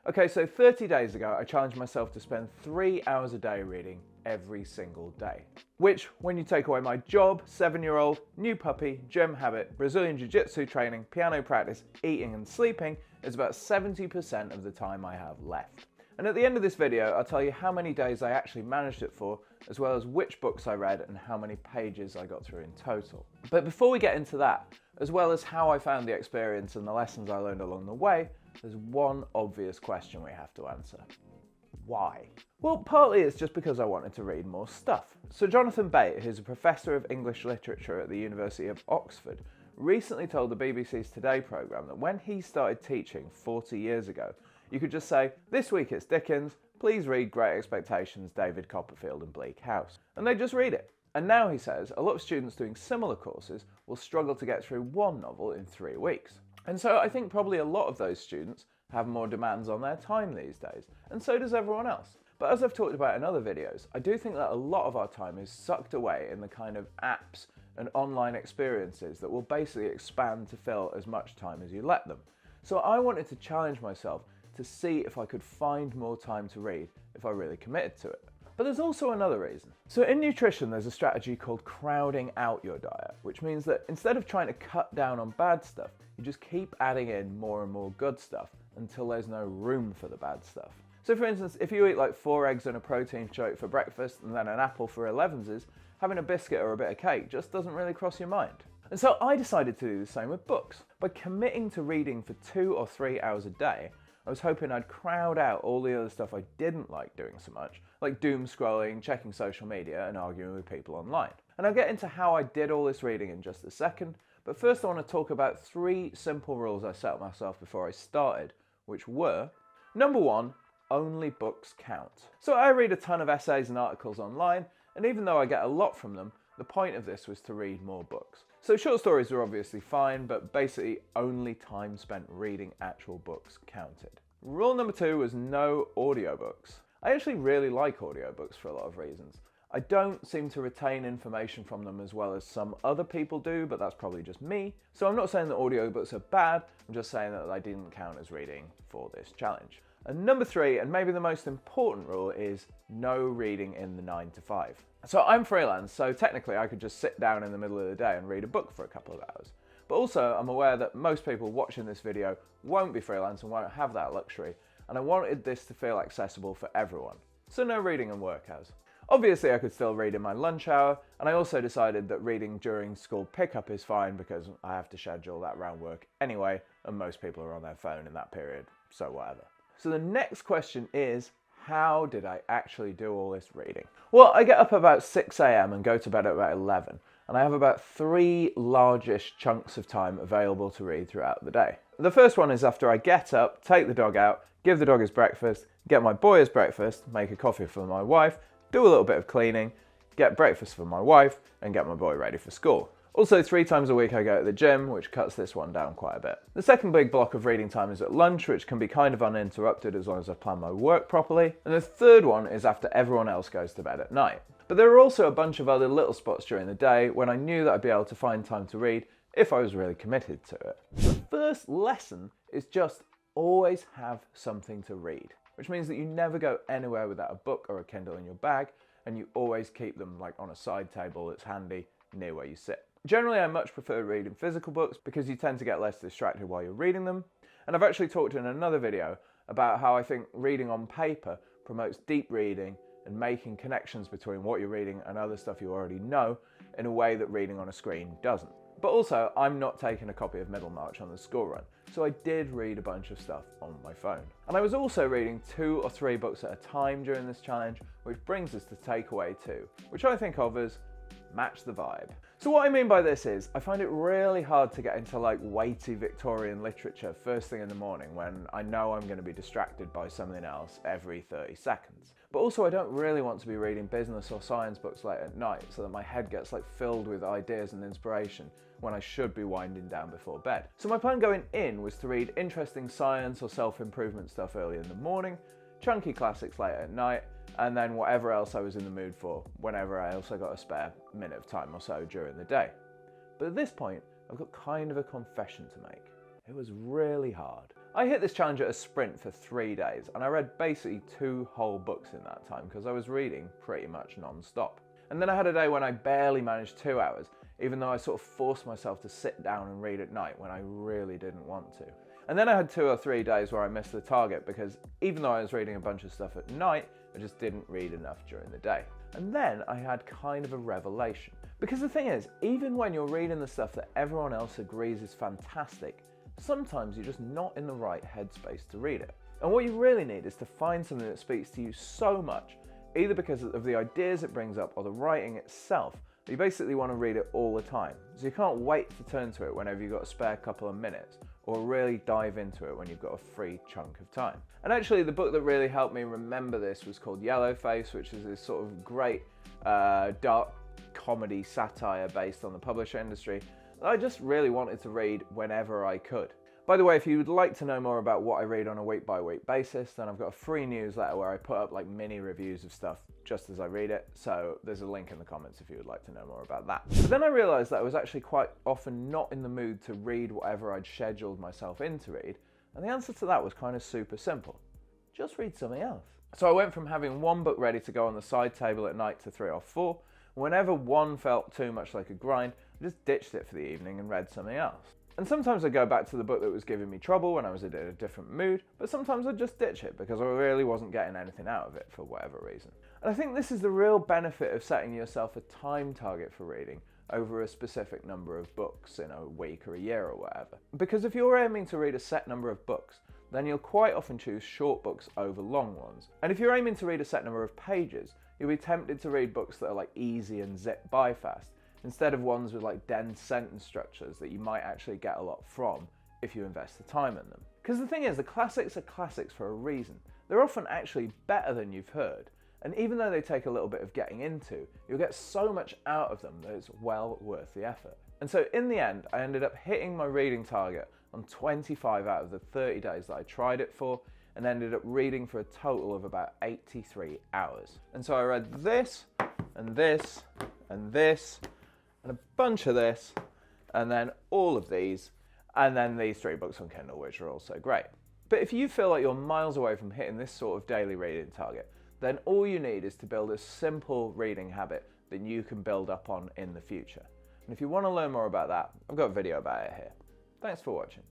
Okay, so 30 days ago, I challenged myself to spend 3 hours a day reading every single day. Which, when you take away my job, 7-year-old, new puppy, gym habit, Brazilian Jiu-Jitsu training, piano practice, eating and sleeping, is about 70% of the time I have left. And at the end of this video, I'll tell you how many days I actually managed it for, as well as which books I read and how many pages I got through in total. But before we get into that, as well as how I found the experience and the lessons I learned along the way, there's one obvious question we have to answer. Why? Well, partly it's just because I wanted to read more stuff. So Jonathan Bate, who's a professor of English literature at the University of Oxford, recently told the BBC's Today programme that when he started teaching 40 years ago, you could just say, "This week it's Dickens, please read Great Expectations, David Copperfield and Bleak House." And they'd just read it. And now, he says, a lot of students doing similar courses will struggle to get through one novel in 3 weeks. And so I think probably a lot of those students have more demands on their time these days, and so does everyone else. But as I've talked about in other videos, I do think that a lot of our time is sucked away in the kind of apps and online experiences that will basically expand to fill as much time as you let them. So I wanted to challenge myself to see if I could find more time to read if I really committed to it. But there's also another reason. So in nutrition, there's a strategy called crowding out your diet, which means that instead of trying to cut down on bad stuff, you just keep adding in more and more good stuff until there's no room for the bad stuff. So for instance, if you eat like 4 eggs and a protein shake for breakfast and then an apple for 11s, having a biscuit or a bit of cake just doesn't really cross your mind. And so I decided to do the same with books. By committing to reading for 2 or 3 hours a day, I was hoping I'd crowd out all the other stuff I didn't like doing so much, like doom scrolling, checking social media and arguing with people online. And I'll get into how I did all this reading in just a second, but first I want to talk about 3 simple rules I set myself before I started, which were: number 1, only books count. So I read a ton of essays and articles online, and even though I get a lot from them, the point of this was to read more books. So short stories are obviously fine, but basically only time spent reading actual books counted. Rule number 2 was no audiobooks. I actually really like audiobooks for a lot of reasons. I don't seem to retain information from them as well as some other people do, but that's probably just me. So I'm not saying that audiobooks are bad, I'm just saying that they didn't count as reading for this challenge. And number 3, and maybe the most important rule, is no reading in the 9 to 5. So I'm freelance, so technically I could just sit down in the middle of the day and read a book for a couple of hours. But also I'm aware that most people watching this video won't be freelance and won't have that luxury, and I wanted this to feel accessible for everyone. So no reading and work hours. Obviously I could still read in my lunch hour, and I also decided that reading during school pickup is fine because I have to schedule that around work anyway, and most people are on their phone in that period, so whatever. So the next question is, how did I actually do all this reading? Well, I get up about 6 AM and go to bed at about 11, and I have about 3 largish chunks of time available to read throughout the day. The first one is after I get up, take the dog out, give the dog his breakfast, get my boy his breakfast, make a coffee for my wife, do a little bit of cleaning, get breakfast for my wife, and get my boy ready for school. Also, 3 times a week I go to the gym, which cuts this one down quite a bit. The second big block of reading time is at lunch, which can be kind of uninterrupted as long as I plan my work properly. And the third one is after everyone else goes to bed at night. But there are also a bunch of other little spots during the day when I knew that I'd be able to find time to read if I was really committed to it. The first lesson is just always have something to read, which means that you never go anywhere without a book or a Kindle in your bag, and you always keep them like on a side table that's handy near where you sit. Generally, I much prefer reading physical books because you tend to get less distracted while you're reading them. And I've actually talked in another video about how I think reading on paper promotes deep reading and making connections between what you're reading and other stuff you already know in a way that reading on a screen doesn't. But also, I'm not taking a copy of Middlemarch on the school run, so I did read a bunch of stuff on my phone. And I was also reading 2 or 3 books at a time during this challenge, which brings us to takeaway 2, which I think of as match the vibe. So what I mean by this is, I find it really hard to get into like weighty Victorian literature first thing in the morning when I know I'm going to be distracted by something else every 30 seconds. But also I don't really want to be reading business or science books late at night so that my head gets like filled with ideas and inspiration when I should be winding down before bed. So my plan going in was to read interesting science or self-improvement stuff early in the morning, chunky classics late at night, and then whatever else I was in the mood for whenever I also got a spare minute of time or so during the day. But at this point, I've got kind of a confession to make. It was really hard. I hit this challenge at a sprint for 3 days, and I read basically 2 whole books in that time because I was reading pretty much non-stop. And then I had a day when I barely managed 2 hours, even though I sort of forced myself to sit down and read at night when I really didn't want to. And then I had 2 or 3 days where I missed the target because even though I was reading a bunch of stuff at night, I just didn't read enough during the day. And then I had kind of a revelation. Because the thing is, even when you're reading the stuff that everyone else agrees is fantastic, sometimes you're just not in the right headspace to read it. And what you really need is to find something that speaks to you so much, either because of the ideas it brings up or the writing itself, that you basically want to read it all the time. So you can't wait to turn to it whenever you've got a spare couple of minutes, or really dive into it when you've got a free chunk of time. And actually the book that really helped me remember this was called Yellowface, which is this sort of great dark comedy satire based on the publisher industry that I just really wanted to read whenever I could. By the way, if you would like to know more about what I read on a week-by-week basis, then I've got a free newsletter where I put up like mini reviews of stuff just as I read it, so there's a link in the comments if you would like to know more about that. But then I realised that I was actually quite often not in the mood to read whatever I'd scheduled myself in to read, and the answer to that was kind of super simple. Just read something else. So I went from having 1 book ready to go on the side table at night to 3 or 4. Whenever one felt too much like a grind, I just ditched it for the evening and read something else. And sometimes I'd go back to the book that was giving me trouble when I was in a different mood, but sometimes I'd just ditch it because I really wasn't getting anything out of it for whatever reason. And I think this is the real benefit of setting yourself a time target for reading over a specific number of books in a week or a year or whatever. Because if you're aiming to read a set number of books, then you'll quite often choose short books over long ones. And if you're aiming to read a set number of pages, you'll be tempted to read books that are like easy and zip by fast, instead of ones with like dense sentence structures that you might actually get a lot from if you invest the time in them. Because the thing is, the classics are classics for a reason. They're often actually better than you've heard, and even though they take a little bit of getting into, you'll get so much out of them that it's well worth the effort. And so in the end, I ended up hitting my reading target on 25 out of the 30 days that I tried it for, and ended up reading for a total of about 83 hours. And so I read this, and this, and this, and a bunch of this, and then all of these, and then these 3 books on Kindle, which are also great. But if you feel like you're miles away from hitting this sort of daily reading target, then all you need is to build a simple reading habit that you can build up on in the future. And if you want to learn more about that, I've got a video about it here. Thanks for watching.